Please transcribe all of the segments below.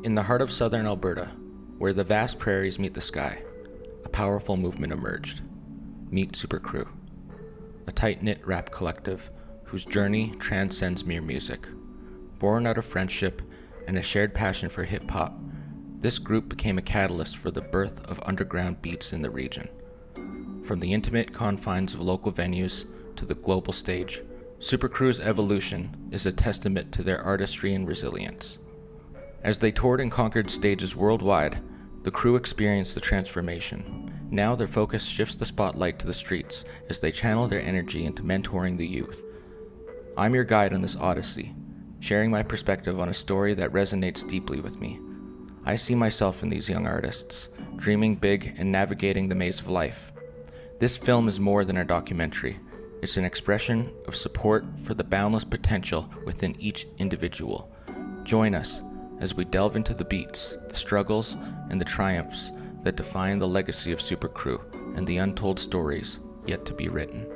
In the heart of southern Alberta, where the vast prairies meet the sky, a powerful movement emerged. Meet Super Crew, a tight-knit rap collective whose journey transcends mere music. Born out of friendship and a shared passion for hip-hop, this group became a catalyst for the birth of underground beats in the region. From the intimate confines of local venues to the global stage, Super Crew's evolution is a testament to their artistry and resilience. As they toured and conquered stages worldwide, the crew experienced the transformation. Now their focus shifts the spotlight to the streets as they channel their energy into mentoring the youth. I'm your guide on this odyssey, sharing my perspective on a story that resonates deeply with me. I see myself in these young artists, dreaming big and navigating the maze of life. This film is more than a documentary. It's an expression of support for the boundless potential within each individual. Join us as we delve into the beats, the struggles, and the triumphs that define the legacy of Super Crew and the untold stories yet to be written.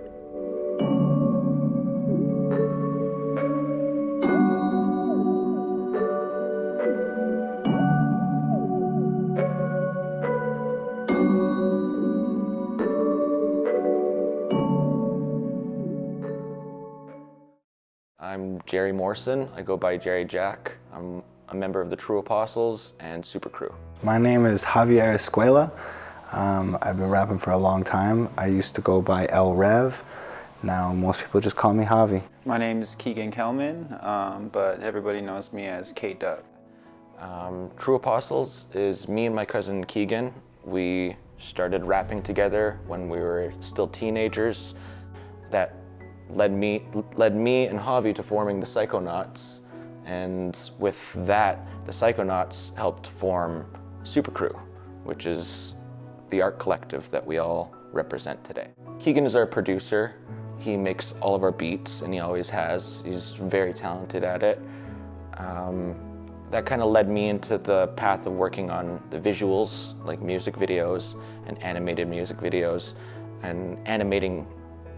I'm Jerry Morrison. I go by Jerry Jack. I'm a member of the True Apostles and Super Crew. My name is Javier Escuela. I've been rapping for a long time. I used to go by El Rev. Now most people just call me Javi. My name is Keegan Kelman, but everybody knows me as K-Dub. True Apostles is me and my cousin Keegan. We started rapping together when we were still teenagers. That led me and Javi to forming the Psychonauts, and with that, the Psychonauts helped form Super Crew, which is the art collective that we all represent today. Keegan is our producer. He makes all of our beats, and he always has. He's very talented at it. That kind of led me into the path of working on the visuals, like music videos and animated music videos, and animating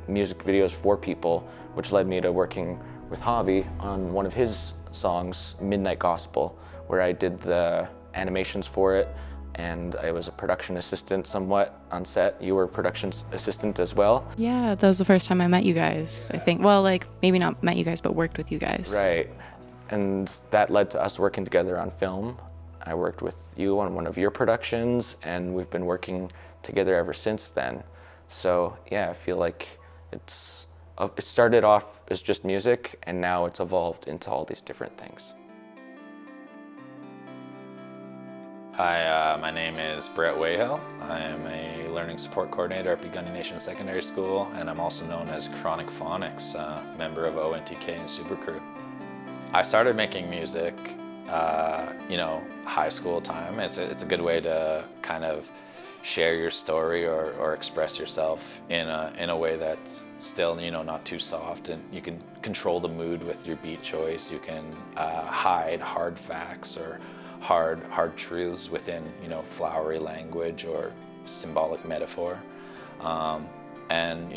music videos for people, which led me to working with Javi on one of his songs, Midnight Gospel, where I did the animations for it, and I was a production assistant somewhat on set. You were a production assistant as well? Yeah, that was the first time I met you guys, I think. Well, like, maybe not met you guys, but worked with you guys. Right, and that led to us working together on film. I worked with you on one of your productions, and we've been working together ever since then. So yeah, I feel like it started off as just music, and now it's evolved into all these different things. Hi, my name is Brett Wayhill. I am a learning support coordinator at Begunny Nation Secondary School, and I'm also known as Chronic Phonics, member of ONTK and Super Crew. I started making music, high school time. It's a good way to kind of share your story or express yourself in a way that's still, not too soft, and you can control the mood with your beat choice. You can hide hard facts or hard truths within, flowery language or symbolic metaphor. And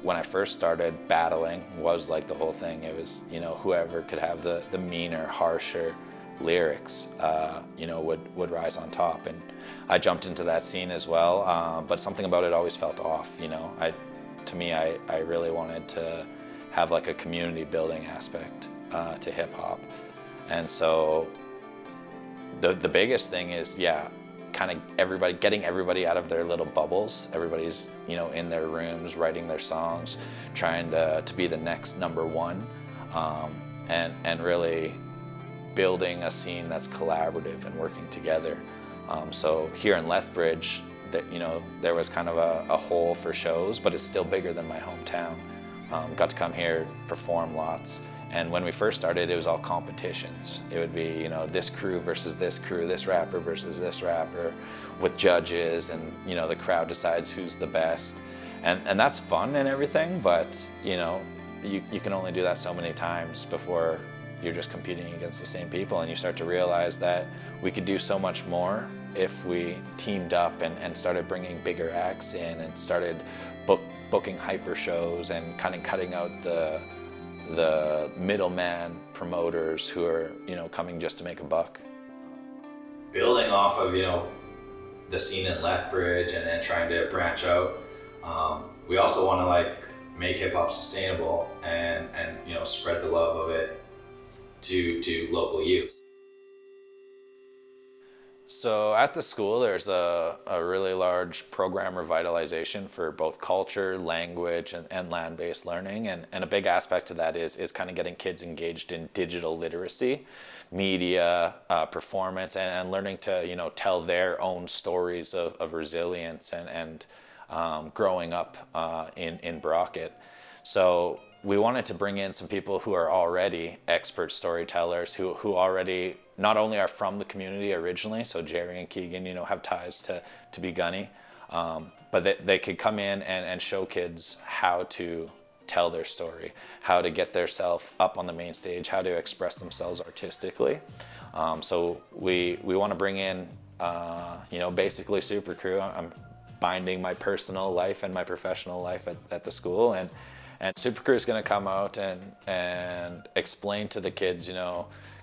when I first started, battling was like the whole thing. It was, whoever could have the meaner, harsher lyrics, would rise on top, and I jumped into that scene as well. But something about it always felt off. To me, I really wanted to have like a community building aspect to hip hop, and so the biggest thing is, kind of getting everybody out of their little bubbles. Everybody's in their rooms writing their songs, trying to be the next number one, and really building a scene that's collaborative and working together. So here in Lethbridge, there was kind of a hole for shows, but it's still bigger than my hometown. Got to come here, perform lots, and when we first started, it was all competitions. It would be, this crew versus this crew, this rapper versus this rapper, with judges, and the crowd decides who's the best, and that's fun and everything, but you can only do that so many times before you're just competing against the same people, and you start to realize that we could do so much more if we teamed up and started bringing bigger acts in and started booking hyper shows and kind of cutting out the middleman promoters who are coming just to make a buck. building off of, the scene in Lethbridge and then trying to branch out. We also want to like make hip hop sustainable and spread the love of it to local youth. So at the school, there's a really large program revitalization for both culture, language, and land-based learning. And a big aspect of that is kind of getting kids engaged in digital literacy, media, performance, and learning to, tell their own stories of resilience and growing up in Brockett. So we wanted to bring in some people who are already expert storytellers who already not only are from the community originally, so Jerry and Keegan, have ties to be Gunny, but they could come in and show kids how to tell their story, how to get themselves up on the main stage, how to express themselves artistically. So we want to bring in, basically Super Crew. I'm binding my personal life and my professional life at the school, and Super Crew is going to come out and explain to the kids,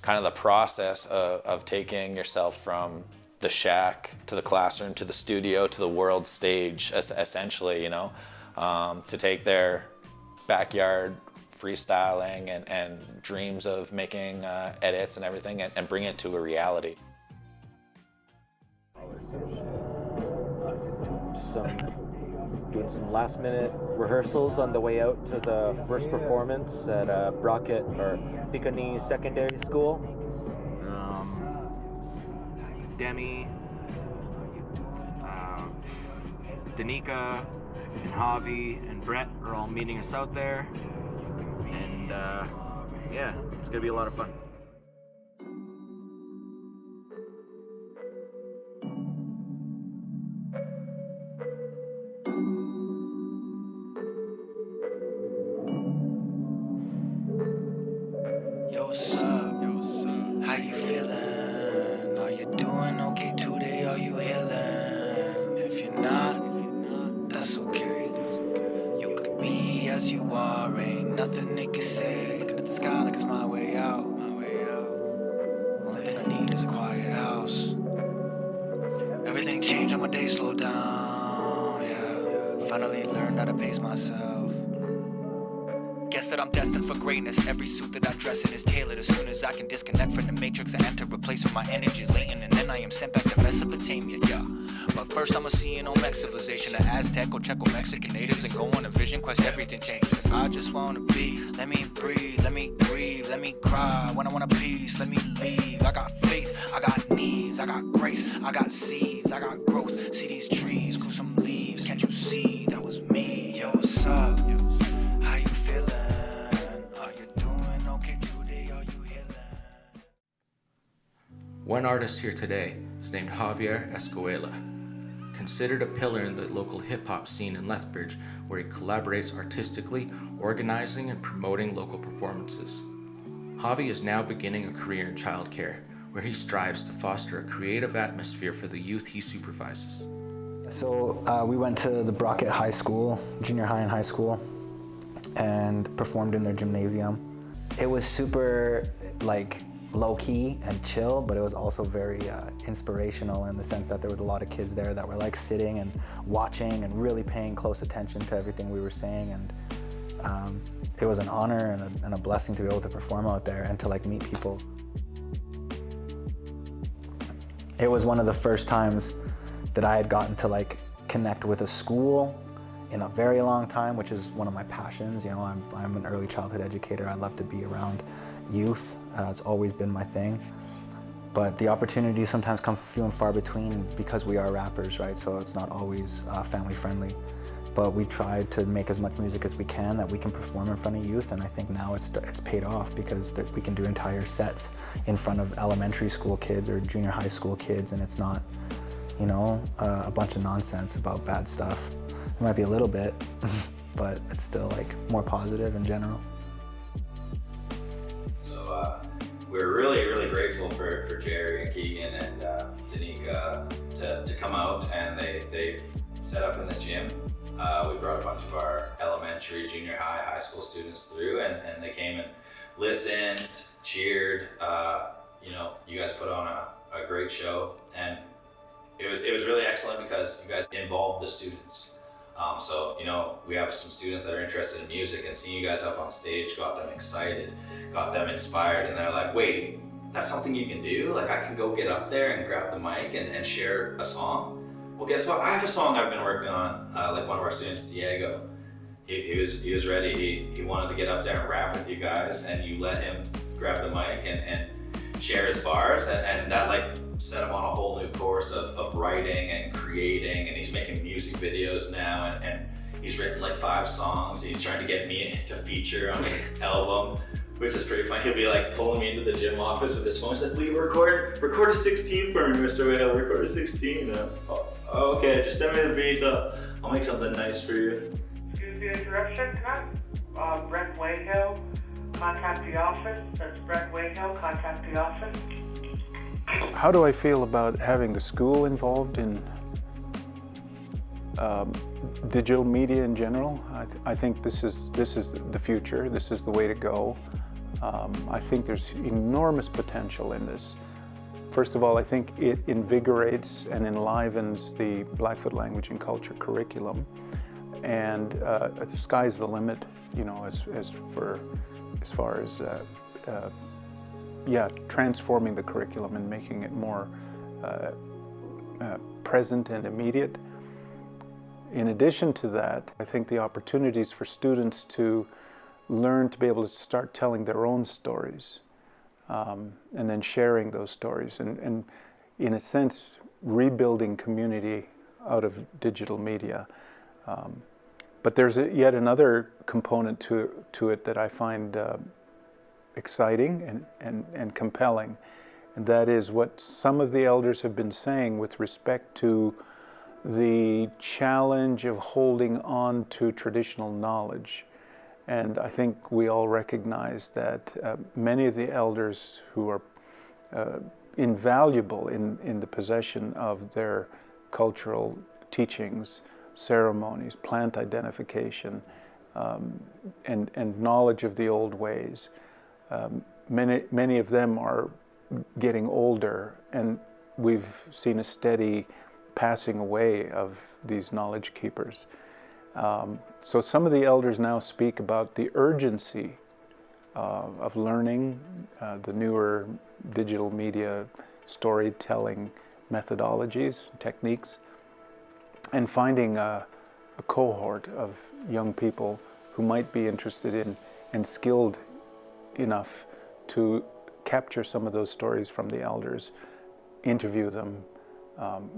kind of the process of taking yourself from the shack to the classroom to the studio to the world stage, essentially, to take their backyard freestyling and dreams of making edits and everything and bring it to a reality. Doing some last minute rehearsals on the way out to the first performance at Brockett or Kitsínooki Secondary School. Demi, Danica, and Javi and Brett are all meeting us out there, and yeah, it's gonna be a lot of fun. Yo, what's up? How you feeling? Are you doing okay today? Are you healing? If you're not, that's okay. You could be as you are, ain't nothing they can say. Looking at the sky like it's my way out. Only thing I need is a quiet house. Everything changed on my day, slow down, yeah. Finally learned how to pace myself. Guess that I'm destined for greatness. Every suit that I dress in is tailored. As soon as I can disconnect from the matrix, I enter a place where my energy's latent, and then I am sent back to Mesopotamia, yeah. But first I'ma see an Olmec civilization, the Aztec or Checo-Mexican natives, and go on a vision quest. Everything changes. And I just wanna be. Let me breathe, let me grieve, let me cry. When I want a peace, let me leave. I got faith, I got needs, I got grace, I got seeds, I got growth. See these trees, grew some leaves. Can't you see that was me? Yo, what's up? How you feeling? Are you doing okay today? Are you healing? One artist here today is named Javier Escuela, considered a pillar in the local hip-hop scene in Lethbridge, where he collaborates artistically, organizing and promoting local performances. Javi is now beginning a career in childcare, where he strives to foster a creative atmosphere for the youth he supervises. So we went to the Brockett High School, junior high and high school, and performed in their gymnasium. It was super low-key and chill, but it was also very inspirational in the sense that there was a lot of kids there that were sitting and watching and really paying close attention to everything we were saying, and it was an honor and a blessing to be able to perform out there and to meet people. It was one of the first times that I had gotten to connect with a school in a very long time, which is one of my passions. I'm an early childhood educator. I love to be around youth. It's always been my thing. But the opportunities sometimes come few and far between because we are rappers, right? So it's not always family friendly. But we try to make as much music as we can that we can perform in front of youth, and I think now it's paid off because we can do entire sets in front of elementary school kids or junior high school kids, and it's not, a bunch of nonsense about bad stuff. It might be a little bit, but it's still more positive in general. So we're really, really grateful for Jerry and Keegan and Danica to come out, and they set up in the gym. We brought a bunch of our elementary, junior high, high school students through, and they came and listened, cheered. You guys put on a a great show, and it was really excellent because you guys involved the students. So, you know, we have some students that are interested in music, and seeing you guys up on stage got them excited, got them inspired, and they're like, wait, that's something you can do? Like, I can go get up there and grab the mic and share a song? Well, guess what? I have a song I've been working on, like one of our students, Diego. He was ready. He wanted to get up there and rap with you guys, and you let him grab the mic and share his bars, and that like set him on a whole new course of writing and creating, and he's making music videos now, and he's written like 5 songs. He's trying to get me to feature on his album, which is pretty fun. He'll be like pulling me into the gym office with his phone. He's like, will you record a 16 for me, Mr. Wade? I'll record a 16. Oh, okay, just send me the beat. I'll make something nice for you. Excuse the interruption, can I? Brent Wayhill, contact the office. That's Brent Wayhill, contact the office. How do I feel about having the school involved in digital media in general? I think this is the future. This is the way to go. I think there's enormous potential in this. First of all, I think it invigorates and enlivens the Blackfoot language and culture curriculum, and the sky's the limit. You know, as far as transforming the curriculum and making it more present and immediate. In addition to that, I think the opportunities for students to learn to be able to start telling their own stories and then sharing those stories and in a sense, rebuilding community out of digital media. But there's yet another component to it that I find exciting and compelling, and that is what some of the elders have been saying with respect to the challenge of holding on to traditional knowledge. And I think we all recognize that many of the elders who are invaluable in the possession of their cultural teachings, ceremonies, plant identification, and knowledge of the old ways. Many of them are getting older, and we've seen a steady passing away of these knowledge keepers. So some of the elders now speak about the urgency of learning the newer digital media storytelling methodologies, techniques, and finding a cohort of young people who might be interested in and skilled enough to capture some of those stories from the elders, interview them,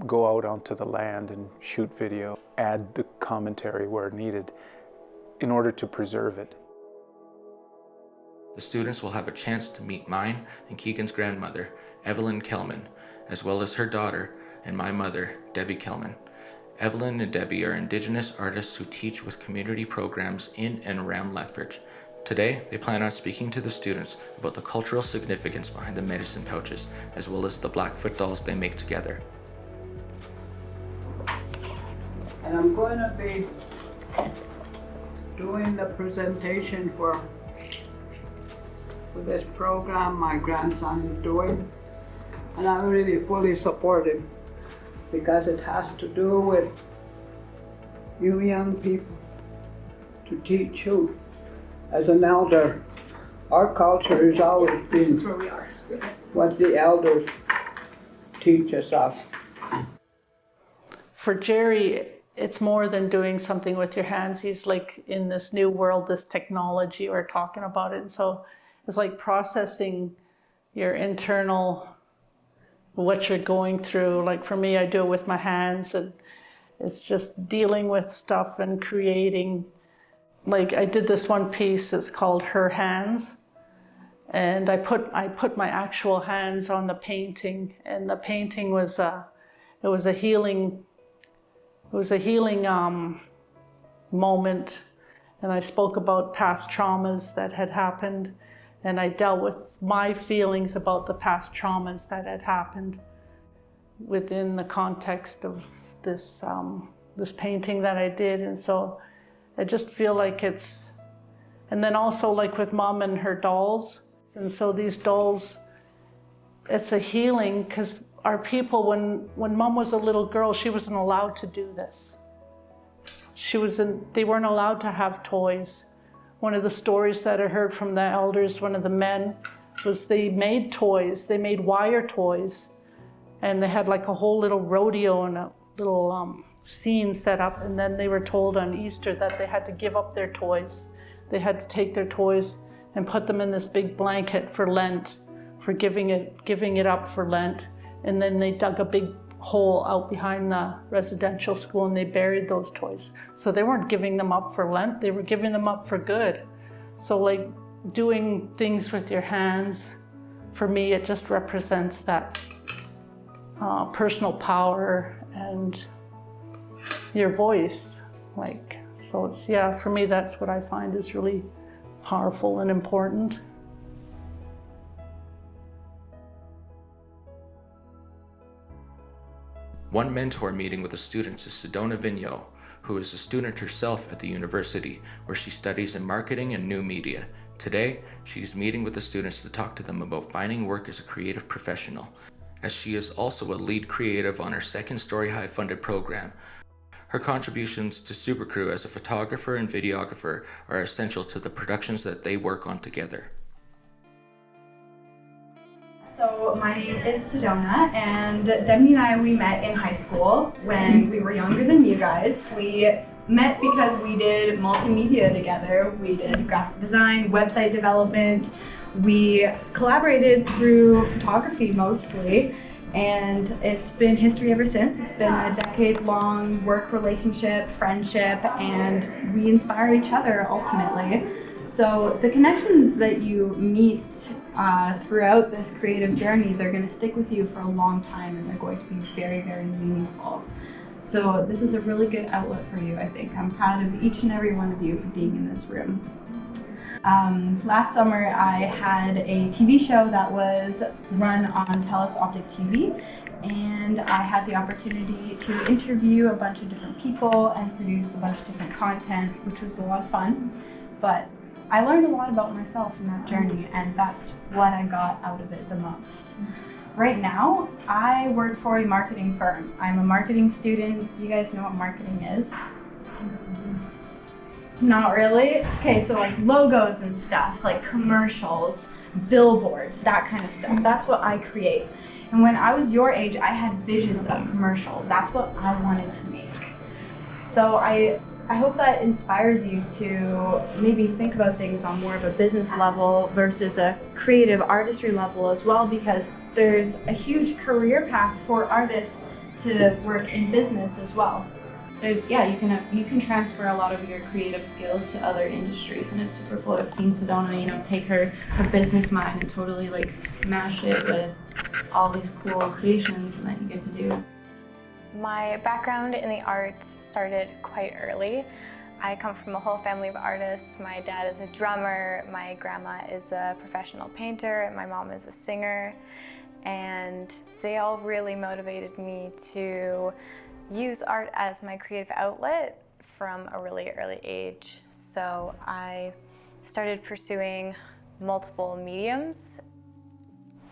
go out onto the land and shoot video, add the commentary where needed in order to preserve it. The students will have a chance to meet mine and Keegan's grandmother, Evelyn Kelman, as well as her daughter and my mother, Debbie Kelman. Evelyn and Debbie are Indigenous artists who teach with community programs in and around Lethbridge. Today, they plan on speaking to the students about the cultural significance behind the medicine pouches, as well as the Blackfoot dolls they make together. And I'm going to be doing the presentation for this program my grandson is doing. And I really fully support him because it has to do with you young people to teach you. As an elder, our culture has always been what the elders teach us of. For Jerry, it's more than doing something with your hands. He's like in this new world, this technology, we're talking about it. And so it's like processing your internal, what you're going through. Like for me, I do it with my hands, and it's just dealing with stuff and creating. Like I did this one piece, it's called Her Hands. And I put my actual hands on the painting, and the painting was a healing moment. And I spoke about past traumas that had happened, and I dealt with my feelings about the past traumas that had happened within the context of this painting that I did. And so I just feel like it's, and then also like with Mom and her dolls. And so these dolls, it's a healing because our people, when Mom was a little girl, she wasn't allowed to do this. They weren't allowed to have toys. One of the stories that I heard from the elders, one of the men, was they made toys. They made wire toys, and they had like a whole little rodeo and a little scene set up, and then they were told on Easter that they had to give up their toys. They had to take their toys and put them in this big blanket for Lent, for giving it up for Lent. And then they dug a big hole out behind the residential school and they buried those toys. So they weren't giving them up for Lent, they were giving them up for good. So like doing things with your hands, for me, it just represents that personal power and your voice. So it's, yeah, for me, that's what I find is really powerful and important. One mentor meeting with the students is Sedona Vigneault, who is a student herself at the university where she studies in marketing and new media. Today, she's meeting with the students to talk to them about finding work as a creative professional, as she is also a lead creative on her second StoryHive funded program. Her contributions to Super Crew as a photographer and videographer are essential to the productions that they work on together. So my name is Sedona, and Demi and I, we met in high school when we were younger than you guys. We met because we did multimedia together. We did graphic design, website development. We collaborated through photography mostly, and it's been history ever since. It's been a decade-long work relationship, friendship, and we inspire each other ultimately. So the connections that you meet throughout this creative journey, they're going to stick with you for a long time, and they're going to be very, very meaningful. So this is a really good outlet for you, I think. I'm proud of each and every one of you for being in this room. Last summer I had a TV show that was run on TELUS Optik TV, and I had the opportunity to interview a bunch of different people and produce a bunch of different content, which was a lot of fun. But I learned a lot about myself in that journey, and that's what I got out of it the most. Right now, I work for a marketing firm. I'm a marketing student. Do you guys know what marketing is? Not really? Okay, so like logos and stuff, like commercials, billboards, that kind of stuff. That's what I create. And when I was your age, I had visions of commercials. That's what I wanted to make. So I hope that inspires you to maybe think about things on more of a business level versus a creative artistry level as well, because there's a huge career path for artists to work in business as well. You can transfer a lot of your creative skills to other industries, and it's super cool. I've seen Sedona, take her business mind and totally like mash it with all these cool creations that you get to do. My background in the arts started quite early. I come from a whole family of artists. My dad is a drummer, my grandma is a professional painter, and my mom is a singer. And they all really motivated me to use art as my creative outlet from a really early age. So I started pursuing multiple mediums.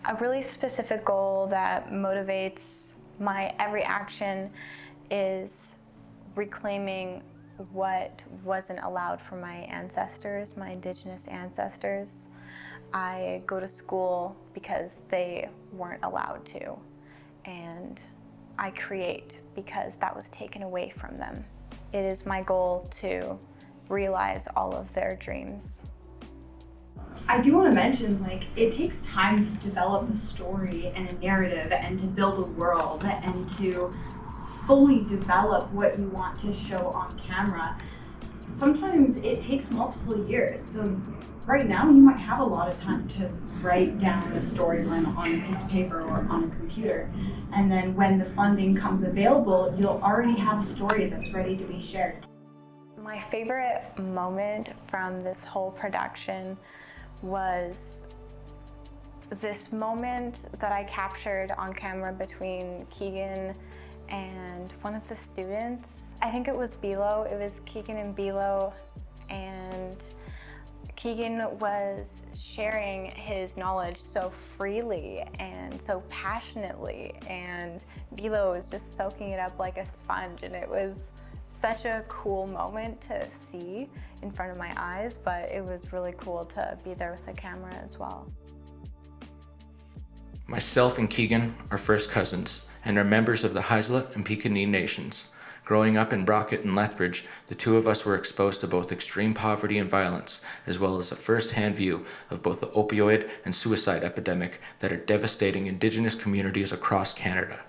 A really specific goal that motivates my every action is reclaiming what wasn't allowed for my ancestors, my Indigenous ancestors. I go to school because they weren't allowed to, and I create because that was taken away from them. It is my goal to realize all of their dreams. I do want to mention, it takes time to develop a story and a narrative and to build a world and to fully develop what you want to show on camera. Sometimes it takes multiple years. So right now you might have a lot of time to write down a storyline on a piece of paper or on a computer. And then when the funding comes available, you'll already have a story that's ready to be shared. My favorite moment from this whole production was this moment that I captured on camera between Keegan and one of the students. I think it was Bilo. It was Keegan and Bilo, and Keegan was sharing his knowledge so freely and so passionately, and Bilo was just soaking it up like a sponge, and it was such a cool moment to see in front of my eyes, but it was really cool to be there with the camera as well. Myself and Keegan are first cousins and are members of the Haisla and Piikani nations. Growing up in Brockett and Lethbridge, the two of us were exposed to both extreme poverty and violence, as well as a first-hand view of both the opioid and suicide epidemic that are devastating Indigenous communities across Canada.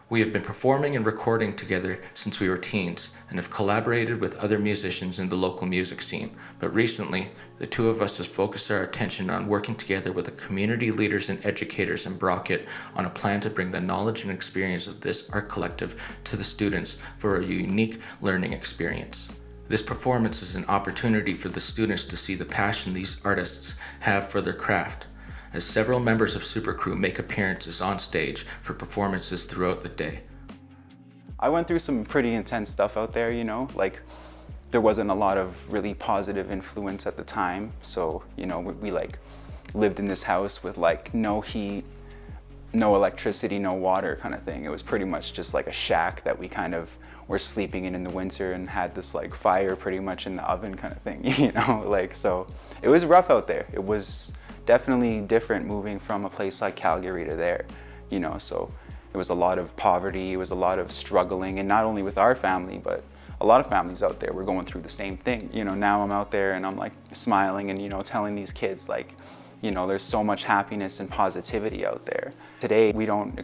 We have been performing and recording together since we were teens and have collaborated with other musicians in the local music scene, but recently, the two of us have focused our attention on working together with the community leaders and educators in Brockett on a plan to bring the knowledge and experience of this art collective to the students for a unique learning experience. This performance is an opportunity for the students to see the passion these artists have for their craft, as several members of Super Crew make appearances on stage for performances throughout the day. I went through some pretty intense stuff out there, you know, like there wasn't a lot of really positive influence at the time. So, you know, we like lived in this house with like no heat, no electricity, no water kind of thing. It was pretty much just like a shack that we kind of were sleeping in the winter and had this like fire pretty much in the oven kind of thing, you know, like, so it was rough out there. It was definitely different moving from a place like Calgary to there, you know, so it was a lot of poverty, it was a lot of struggling, and not only with our family, but a lot of families out there were going through the same thing. You know, now I'm out there and I'm like smiling and, you know, telling these kids like, you know, there's so much happiness and positivity out there. Today, we don't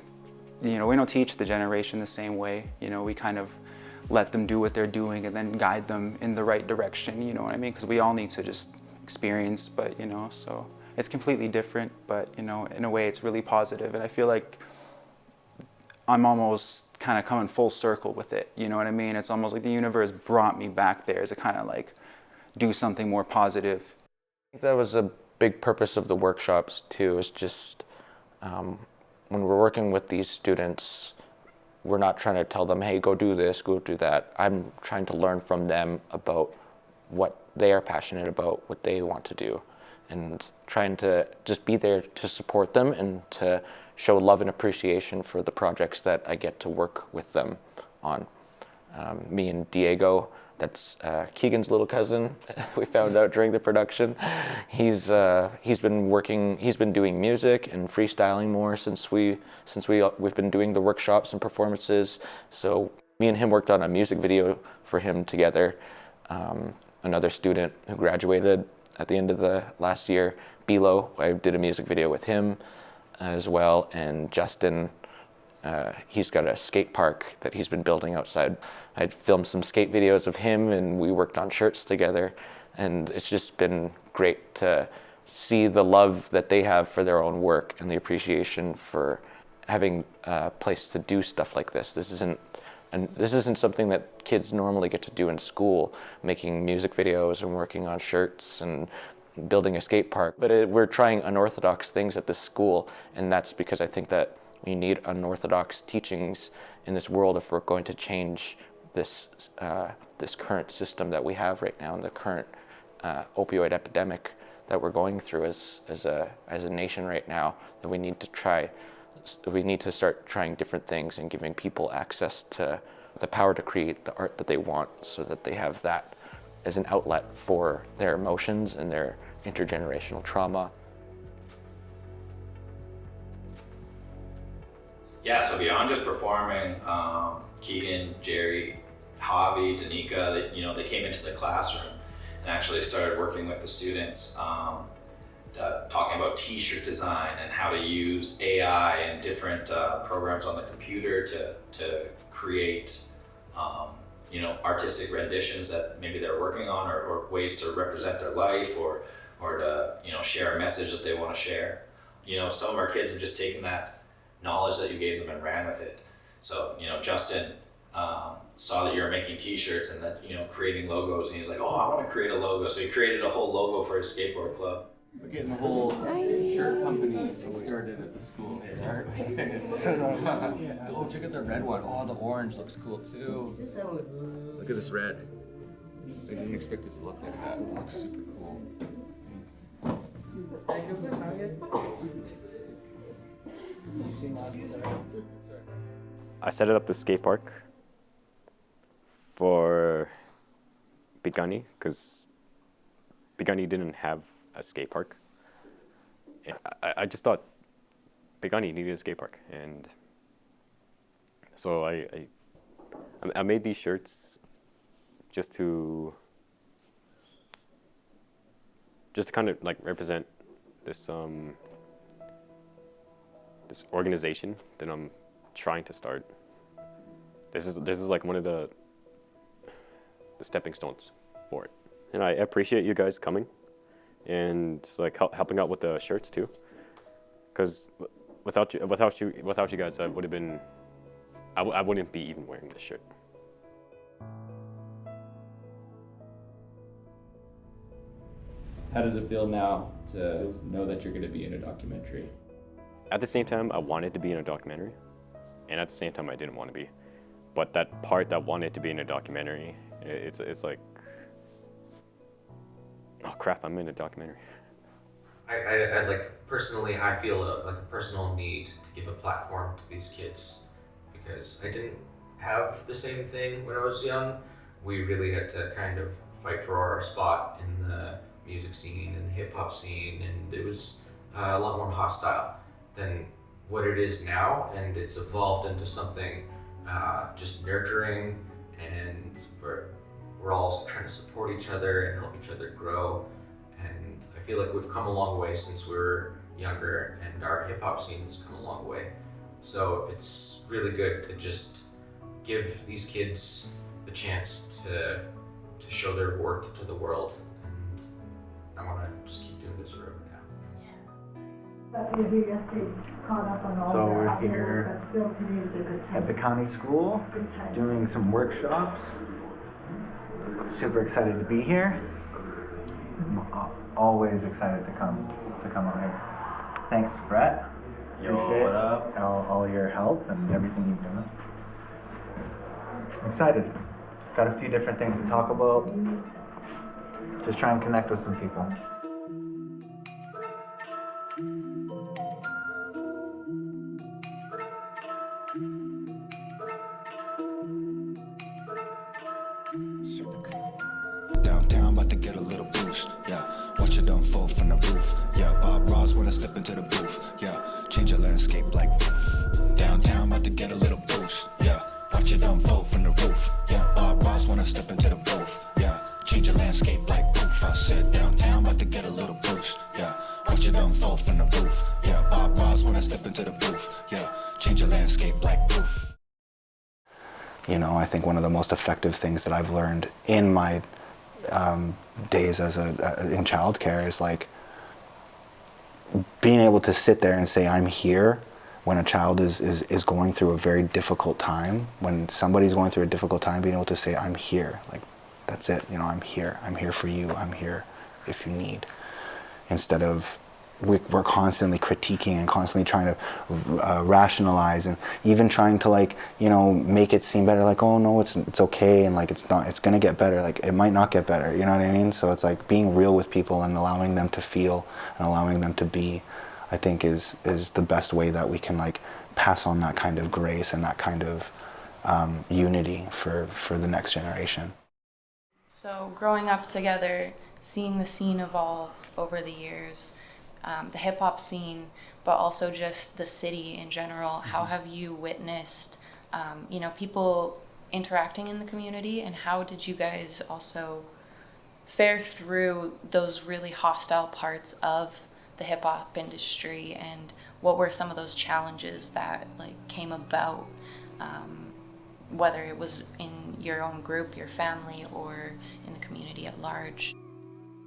teach the generation the same way. You know, we kind of let them do what they're doing and then guide them in the right direction, you know what I mean? Because we all need to just experience, but, you know, so it's completely different, but, you know, in a way it's really positive. And I feel like I'm almost kind of coming full circle with it, you know what I mean? It's almost like the universe brought me back there to kind of like do something more positive. I think that was a big purpose of the workshops too, is just when we're working with these students, we're not trying to tell them, hey, go do this, go do that. I'm trying to learn from them about what they are passionate about, what they want to do, and trying to just be there to support them and to show love and appreciation for the projects that I get to work with them on. Me and Diego, that's Keegan's little cousin, we found out during the production. He's been doing music and freestyling more since we've been doing the workshops and performances. So me and him worked on a music video for him together. Another student who graduated at the end of the last year, Bilo, I did a music video with him as well, and Justin, he's got a skate park that he's been building outside. I filmed some skate videos of him and we worked on shirts together, and it's just been great to see the love that they have for their own work and the appreciation for having a place to do stuff like this. This isn't something that kids normally get to do in school, making music videos and working on shirts and building a skate park. But we're trying unorthodox things at this school, and that's because I think that we need unorthodox teachings in this world if we're going to change this current system that we have right now, and the current opioid epidemic that we're going through as a nation right now. That we need to start trying different things and giving people access to the power to create the art that they want, so that they have that as an outlet for their emotions and their intergenerational trauma. Yeah, so beyond just performing, Keegan, Jerry, Javi, Danica, they came into the classroom and actually started working with the students, talking about t-shirt design and how to use AI and different programs on the computer to create artistic renditions that maybe they're working on, or ways to represent their life, or to share a message that they want to share. Some of our kids have just taken that knowledge that you gave them and ran with it. So Justin saw that you were making t-shirts and that creating logos, and he was like, oh, I want to create a logo. So he created a whole logo for his skateboard club. We're getting a whole shirt company started at the school. Oh, check out the red one. Oh, the orange looks cool too. Look at this red. I didn't expect it to look like that. It looks super cool. I set up the skate park for Bigani because Bigani didn't have a skate park. I just thought Bigani needed a skate park, and so I made these shirts just to kind of like represent this this organization that I'm trying to start. This is like one of the stepping stones for it, and I appreciate you guys coming and like helping out with the shirts too, because without you guys, I wouldn't be even wearing this shirt. How does it feel now to know that you're going to be in a documentary? At the same time, I wanted to be in a documentary, and at the same time, I didn't want to be. But that part that wanted to be in a documentary, it's like, oh crap, I'm in a documentary. I like personally, I feel like a personal need to give a platform to these kids because I didn't have the same thing when I was young. We really had to kind of fight for our spot in the music scene and the hip hop scene, and it was a lot more hostile than what it is now, and it's evolved into something just nurturing, and we're all trying to support each other and help each other grow. And I feel like we've come a long way since we were younger, and our hip hop scene has come a long way. So it's really good to just give these kids the chance to show their work to the world. And I want to just keep doing this forever now. If you just get caught up on all So the we're other here work, but still to me it's a good time. at the county school, Good time. doing some workshops. Super excited to be here. I'm always excited to come out here. Thanks, Brett. Yo, Appreciate what up? all your help and everything you've done. I'm excited. Got a few different things to talk about. Just try and connect with some people. Downtown, about to get a little boost, yeah. Watch it unfold from the roof, yeah. Bob Ross when I step into the booth, yeah. Change your landscape like poof. Downtown, about to get a little boost, yeah. Watch it unfold from the roof, yeah. Bob Ross when I step into the booth, yeah. Change your landscape like poof. I said downtown, about to get a little boost, yeah. Watch it unfold from the roof, yeah. Bob Ross when I step into the booth, yeah. Change your landscape like poof. You know, I think one of the most effective things that I've learned in my days as in childcare is like being able to sit there and say I'm here when a child is going through a very difficult time. When somebody's going through a difficult time, being able to say I'm here, like that's it. You know, I'm here for you. I'm here if you need. Instead of we're constantly critiquing and constantly trying to rationalize and even trying to, like, you know, make it seem better, like, oh no, it's okay, and like it's gonna get better, like it might not get better, you know what I mean? So it's like being real with people and allowing them to feel and allowing them to be, I think is the best way that we can like pass on that kind of grace and that kind of unity for the next generation. So growing up together, seeing the scene evolve over the years, the hip hop scene, but also just the city in general. How have you witnessed, you know, people interacting in the community, and how did you guys also fare through those really hostile parts of the hip hop industry, and what were some of those challenges that like came about, whether it was in your own group, your family, or in the community at large?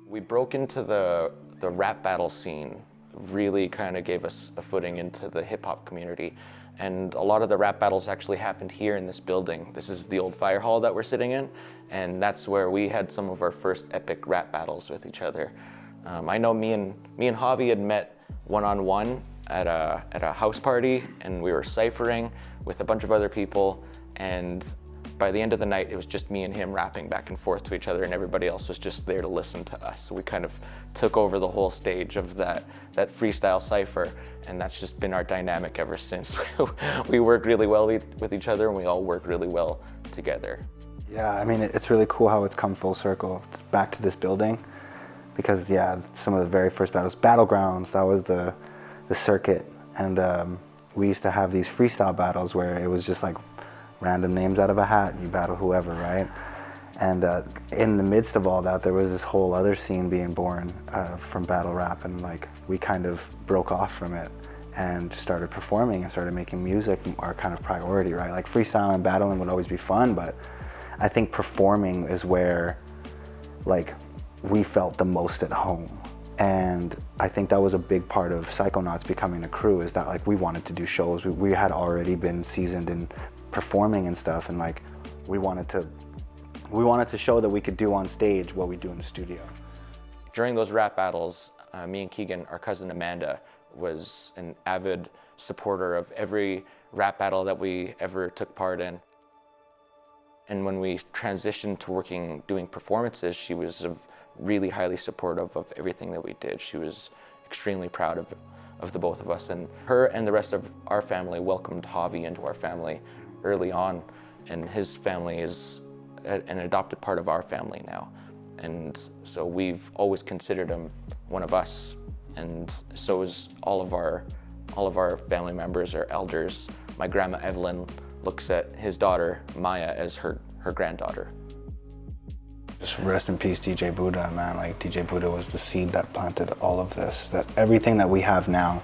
We broke into the rap battle scene, really kind of gave us a footing into the hip hop community. And a lot of the rap battles actually happened here in this building. This is the old fire hall that we're sitting in, and that's where we had some of our first epic rap battles with each other. I know me and Javi had met one-on-one at a house party, and we were ciphering with a bunch of other people, and by the end of the night, it was just me and him rapping back and forth to each other, and everybody else was just there to listen to us. So we kind of took over the whole stage of that freestyle cypher, and that's just been our dynamic ever since. We work really well with each other, and we all work really well together. Yeah, I mean, it's really cool how it's come full circle. It's back to this building, because yeah, some of the very first battles, Battlegrounds, that was the circuit, and we used to have these freestyle battles where it was just like random names out of a hat, and you battle whoever, right? And in the midst of all that, there was this whole other scene being born from battle rap, and like we kind of broke off from it and started performing and started making music our kind of priority, right? Like freestyle and battling would always be fun, but I think performing is where like we felt the most at home. And I think that was a big part of Psychonauts becoming a crew, is that like we wanted to do shows. We had already been seasoned in performing and stuff, and like we wanted to show that we could do on stage what we do in the studio. During those rap battles, me and Keegan, our cousin Amanda, was an avid supporter of every rap battle that we ever took part in. And when we transitioned to doing performances, she was really highly supportive of everything that we did. She was extremely proud of the both of us. And her and the rest of our family welcomed Javi into our family early on. And his family is an adopted part of our family now. And so we've always considered him one of us. And so is all of our family members or elders. My grandma Evelyn looks at his daughter Maya as her granddaughter. Just rest in peace, DJ Buddha, man. Like DJ Buddha was the seed that planted all of this. That everything that we have now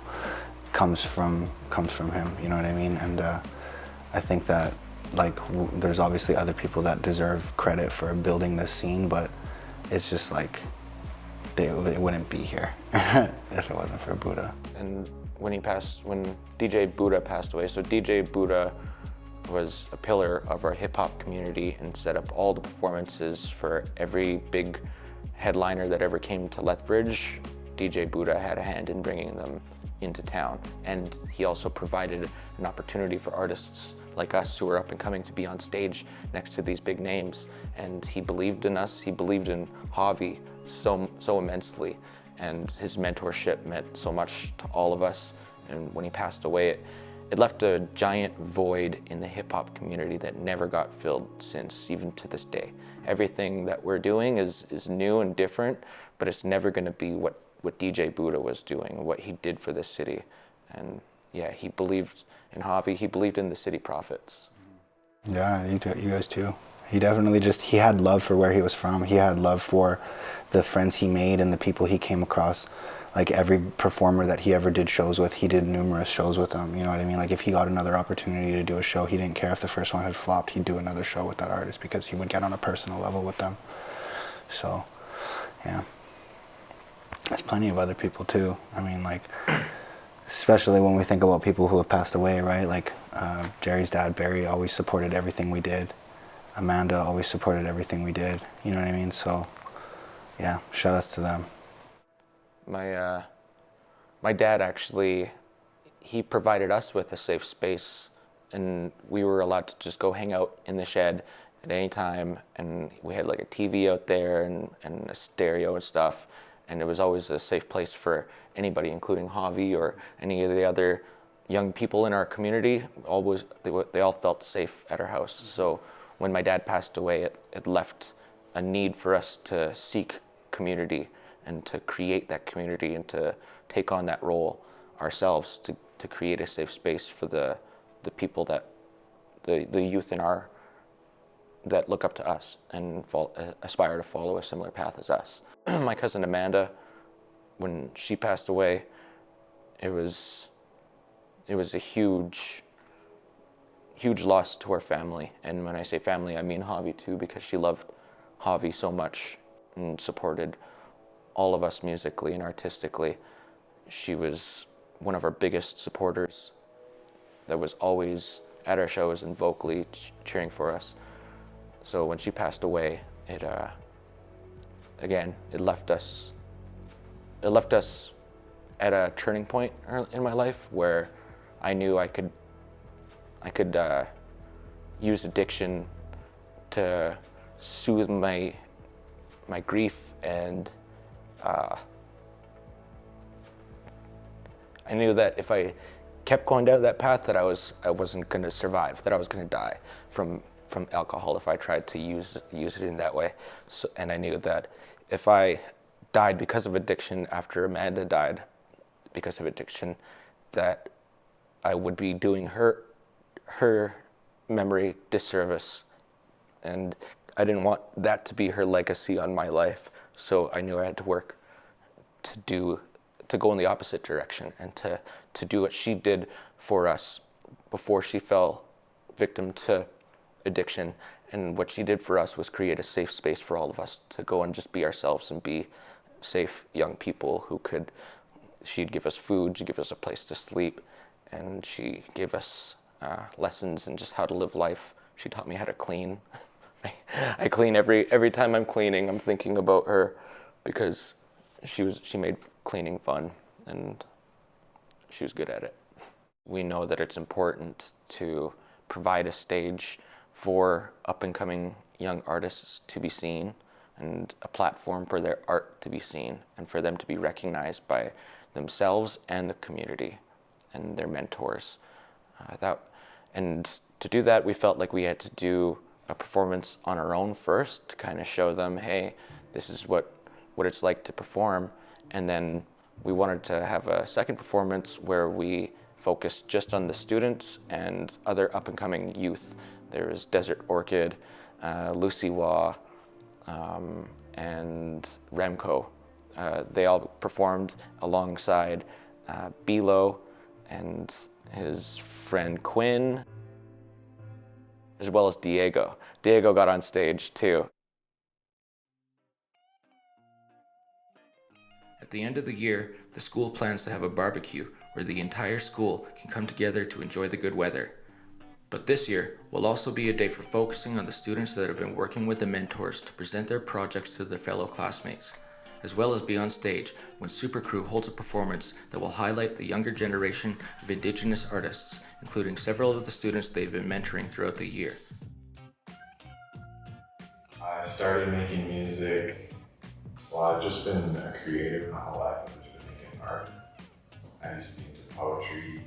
comes from him. You know what I mean? And I think that like there's obviously other people that deserve credit for building this scene, but it's just like it wouldn't be here if it wasn't for Buddha. And when DJ Buddha passed away, so DJ Buddha was a pillar of our hip-hop community and set up all the performances for every big headliner that ever came to Lethbridge. DJ Buddha had a hand in bringing them into town, and he also provided an opportunity for artists like us who were up and coming to be on stage next to these big names. And he believed in us, he believed in Javi so immensely, and his mentorship meant so much to all of us. And when he passed away, it left a giant void in the hip-hop community that never got filled since, even to this day. Everything that we're doing is new and different, but it's never gonna be what DJ Buddha was doing, what he did for this city. And yeah, he believed in Javi, he believed in the city prophets. Yeah, you guys too. He definitely he had love for where he was from. He had love for the friends he made and the people he came across. Like every performer that he ever did shows with, he did numerous shows with them, you know what I mean? Like if he got another opportunity to do a show, he didn't care if the first one had flopped, he'd do another show with that artist because he would get on a personal level with them. So, yeah. There's plenty of other people too. I mean, like, especially when we think about people who have passed away, right? Like Jerry's dad, Barry, always supported everything we did. Amanda always supported everything we did, you know what I mean? So, yeah, shout outs to them. My dad actually, he provided us with a safe space, and we were allowed to just go hang out in the shed at any time, and we had like a TV out there and a stereo and stuff, and it was always a safe place for anybody, including Javi or any of the other young people in our community. They all felt safe at our house. So when my dad passed away, it left a need for us to seek community and to create that community and to take on that role ourselves to create a safe space for the people that the youth that look up to us and aspire to follow a similar path as us. My cousin Amanda, when she passed away, it was a huge loss to our family. And when I say family, I mean Javi too, because she loved Javi so much and supported all of us musically and artistically. She was one of our biggest supporters that was always at our shows and vocally cheering for us. So when she passed away, it left us at a turning point in my life where I knew I could use addiction to soothe my grief, and I knew that if I kept going down that path, that I wasn't going to survive, that I was going to die from alcohol if I tried to use it in that way. So, and I knew that if I died because of addiction after Amanda died because of addiction, that I would be doing her memory disservice, and I didn't want that to be her legacy on my life. So I knew I had to work to go in the opposite direction, and to do what she did for us before she fell victim to addiction. And what she did for us was create a safe space for all of us to go and just be ourselves and be safe young people who could. She'd give us food, she'd give us a place to sleep, and she gave us lessons in just how to live life. She taught me how to clean. I clean every time I'm cleaning, I'm thinking about her, because she made cleaning fun, and she was good at it. We know that it's important to provide a stage for up-and-coming young artists to be seen, and a platform for their art to be seen, and for them to be recognized by themselves and the community and their mentors. And to do that, we felt like we had to do a performance on our own first, to kind of show them, hey, this is what it's like to perform. And then we wanted to have a second performance where we focused just on the students and other up-and-coming youth. There was Desert Orchid, Lucy Waugh, and Remco. They all performed alongside Bilo and his friend Quinn, as well as Diego. Diego got on stage too. At the end of the year, the school plans to have a barbecue where the entire school can come together to enjoy the good weather. But this year will also be a day for focusing on the students that have been working with the mentors to present their projects to their fellow classmates, as well as be on stage when Super Crew holds a performance that will highlight the younger generation of Indigenous artists, including several of the students they've been mentoring throughout the year. I started making music. Well, I've just been a creative my whole life. I've just been making art. I used to be into poetry,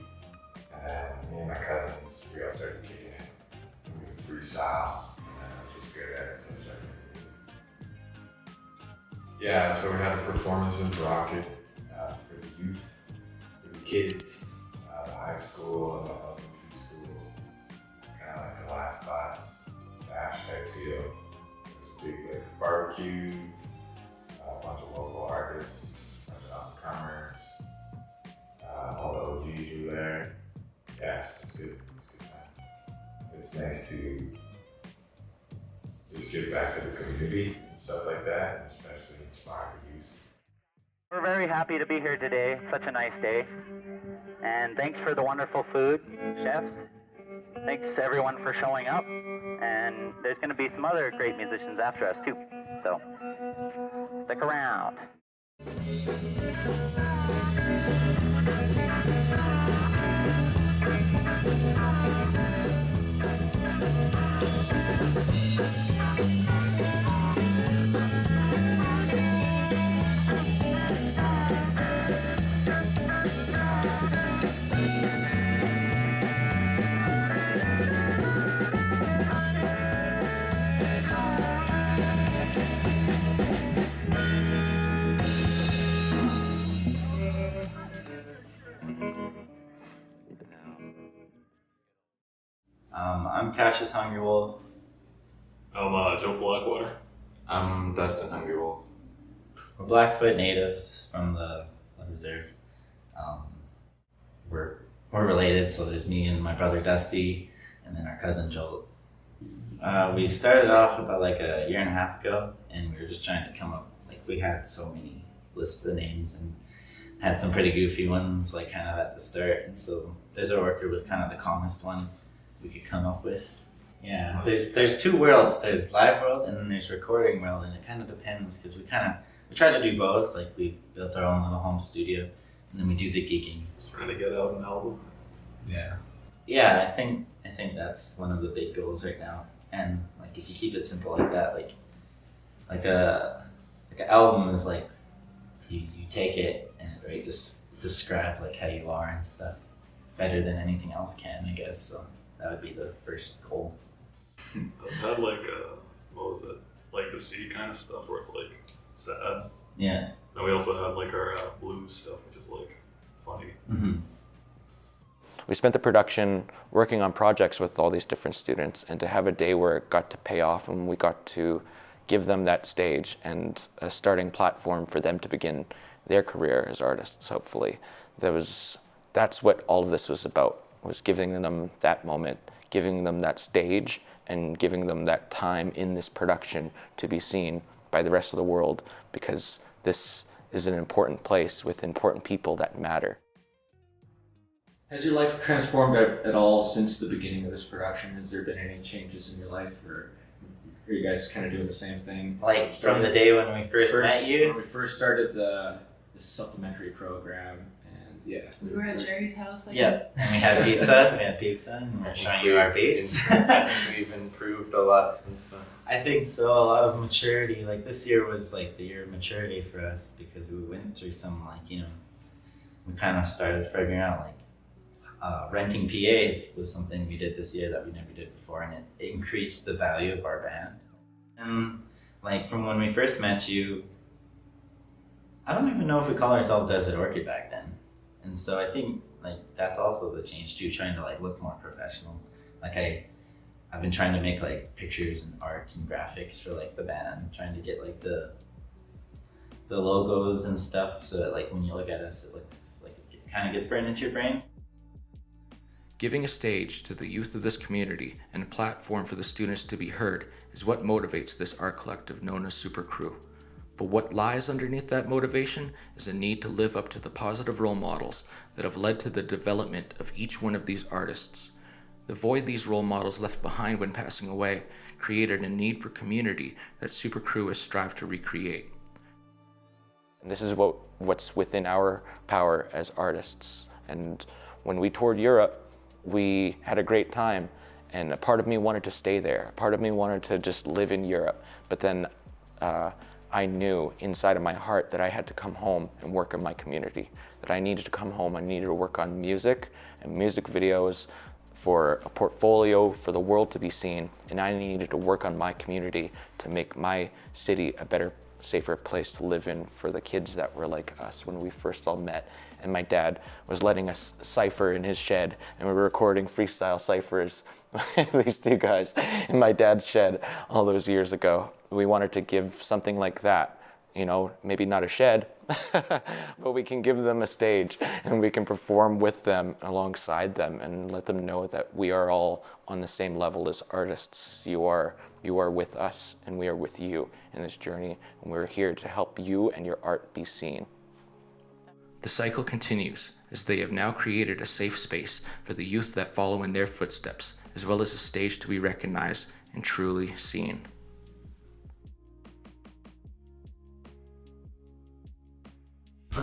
and then me and my cousins, we all started kicking it. We would freestyle, and I was just good at it, so I started making music. Yeah, so we had a performance in Brockett for the youth, for the kids, the high school and the elementary school, kind of like the last class bash type deal. It was a big barbecue. A bunch of local artists, a bunch of up-and-comers, all the OGs were there. Yeah, it was good. It was good time. It's nice to just give back to the community and stuff like that, especially inspire the youth. We're very happy to be here today. Such a nice day. And thanks for the wonderful food, chefs. Thanks to everyone for showing up. And there's going to be some other great musicians after us too. So stick around. I'm Cassius Hungry Wolf. I'm Joe Blackwater. I'm Dustin Hungry Wolf. We're Blackfoot natives from the Blood Reserve. We're related, so there's me and my brother Dusty, and then our cousin Joel. We started off about like a year and a half ago, and we were just trying to come up, like we had so many lists of names and had some pretty goofy ones like kind of at the start, and so Desert Orchid was kind of the calmest one we could come up with. Yeah, there's two worlds. There's live world and then there's recording world, and it kind of depends because we try to do both. Like we built our own little home studio, and then we do the gigging. Just trying to get out an album. Yeah. Yeah, I think that's one of the big goals right now. And like if you keep it simple like that, like an album is like you take it and it really just describes like how you are and stuff better than anything else can, I guess. So that would be the first goal. I've had like what was it? Like the sea kind of stuff where it's like sad. Yeah. And we also had like our blues stuff, which is like funny. Mm-hmm. We spent the production working on projects with all these different students, and to have a day where it got to pay off and we got to give them that stage and a starting platform for them to begin their career as artists, hopefully. That's what all of this was about, was giving them that moment, giving them that stage, and giving them that time in this production to be seen by the rest of the world, because this is an important place with important people that matter. Has your life transformed at all since the beginning of this production? Has there been any changes in your life, or are you guys kind of doing the same thing? Like from the day when we first met you? When we first started the supplementary program, and yeah. We were at Jerry's house. Like, yep, and we had pizza. And we're showing you our beats. I think we've improved a lot since then. I think so. A lot of maturity. Like this year was like the year of maturity for us, because we went through some we kind of started figuring out renting PAs was something we did this year that we never did before, and it increased the value of our band. And like from when we first met you, I don't even know if we call ourselves Desert Orchid back then. And so I think like that's also the change too, trying to like look more professional. Like I've been trying to make like pictures and art and graphics for like the band, trying to get like the logos and stuff, so that like when you look at us, it looks like it kind of gets burned into your brain. Giving a stage to the youth of this community and a platform for the students to be heard is what motivates this art collective known as Super Crew. But what lies underneath that motivation is a need to live up to the positive role models that have led to the development of each one of these artists. The void these role models left behind when passing away created a need for community that Super Crew has strived to recreate. And this is what's within our power as artists. And when we toured Europe, we had a great time, and a part of me wanted to stay there. A part of me wanted to just live in Europe. But then I knew inside of my heart that I had to come home and work in my community, that I needed to come home, I needed to work on music and music videos for a portfolio for the world to be seen, and I needed to work on my community to make my city a better, safer place to live in for the kids that were like us when we first all met. And my dad was letting us cipher in his shed, and we were recording freestyle ciphers, these two guys, in my dad's shed all those years ago. We wanted to give something like that, maybe not a shed, but we can give them a stage, and we can perform with them, alongside them, and let them know that we are all on the same level as artists. You are with us, and we are with you in this journey, and we're here to help you and your art be seen. The cycle continues, as they have now created a safe space for the youth that follow in their footsteps, as well as a stage to be recognized and truly seen. I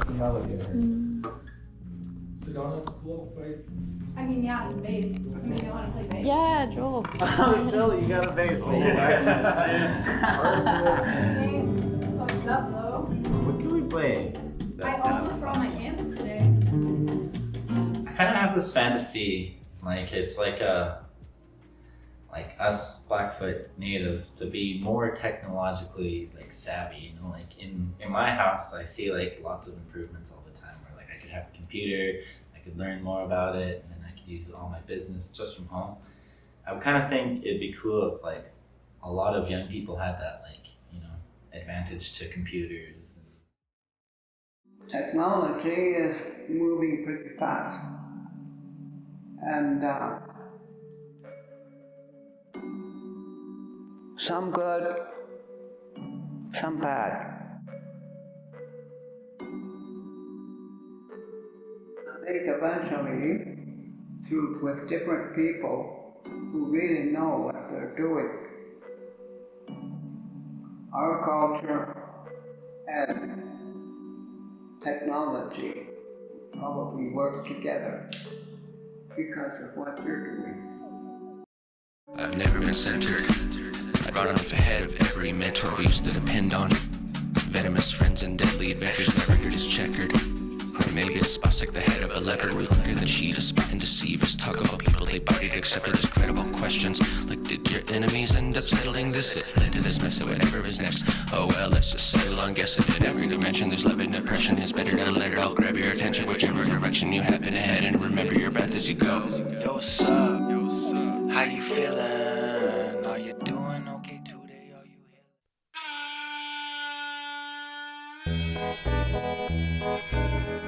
mean, yeah, it's a bass. Does somebody want to play bass? Yeah, Joel. Joel, you got a bass. Fucked up, though. What can we play? I almost brought my amp today. I kind of have this fantasy, like it's like us Blackfoot natives to be more technologically like savvy. Like in my house, I see like lots of improvements all the time. Where like I could have a computer, I could learn more about it, and then I could use all my business just from home. I would kind of think it'd be cool if like a lot of young people had that advantage to computers. Technology is moving pretty fast, and some good, some bad. I think eventually, with different people who really know what they're doing, our culture and technology probably work together because of what you're doing. I've never been centered. I've run off ahead of every mentor we used to depend on. Venomous friends and deadly adventures, my record is checkered. Or maybe it's spots like the head of a leopard. We look at the cheat, spot and deceivers. Talk about people they bodied, accepted as credible questions. Like, did your enemies end up settling this? It led to this mess of whatever is next. Oh well, let's just settle on guessing. In every dimension, there's love and depression. It's better to let it all grab your attention, whichever direction you happen to head. And remember your breath as you go. Yo, what's up? How you feeling? Are you doing okay today? Are you healing?